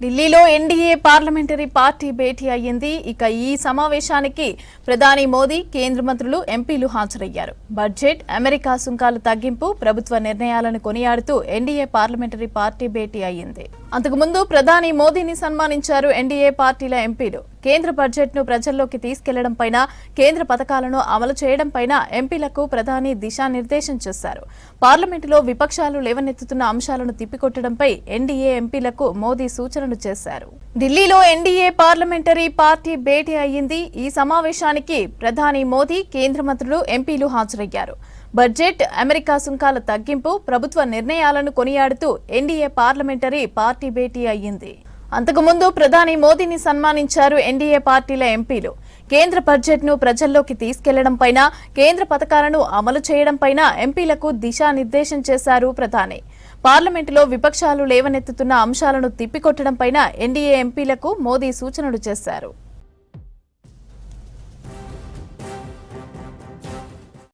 ఢిల్లీలో NDA parliamentary party భేటీ అయ్యింది. ఇక ఈ సమావేశానికి ప్రధాని మోదీ, కేంద్ర మంత్రులు, ఎంపీలు హాజరయ్యారు. బడ్జెట్, అమెరికా సుంకాల తగ్గింపు, ప్రభుత్వ నిర్ణయాలను కొనియాడుతూ ఎన్డీఏ పార్లమెంటరీ పార్టీ భేటీ అయ్యింది. అంతకుముందు ప్రధాని మోదీని సన్మానించారు ఎన్డీఏ పార్టీల ఎంపీలు. కేంద్ర బడ్జెట్ను ప్రజల్లోకి తీసుకెళ్లడంపైన, కేంద్ర పథకాలను అమలు చేయడంపైన ఎంపీలకు ప్రధాని దిశానిర్దేశం చేశారు. పార్లమెంటులో విపక్షాలు లేవనెత్తుతున్న అంశాలను తిప్పికొట్టడంపై ఎన్డీఏ ఎంపీలకు మోదీ సూచనలు చేశారు. ఢిల్లీలో ఎన్డీఏ పార్లమెంటరీ పార్టీ భేటీ అయ్యింది. ఈ సమావేశానికి ప్రధాని మోదీ, కేంద్ర మంత్రులు, ఎంపీలు హాజరయ్యారు. బడ్జెట్, అమెరికా సుంకాల తగ్గింపు, ప్రభుత్వ నిర్ణయాలను కొనియాడుతూ ఎన్డీఏ పార్లమెంటరీ పార్టీ భేటీ అయ్యింది. అంతకుముందు ప్రధాని మోదీని సన్మానించారు ఎన్డీఏ పార్టీల ఎంపీలు. కేంద్ర బడ్జెట్ను ప్రజల్లోకి తీసుకెళ్లడంపైన, కేంద్ర పథకాలను అమలు చేయడంపైన ఎంపీలకు దిశానిర్దేశం చేశారు ప్రధాని. పార్లమెంటులో విపక్షాలు లేవనెత్తుతున్న అంశాలను తిప్పికొట్టడంపైన ఎన్డీఏ ఎంపీలకు మోదీ సూచనలు చేశారు.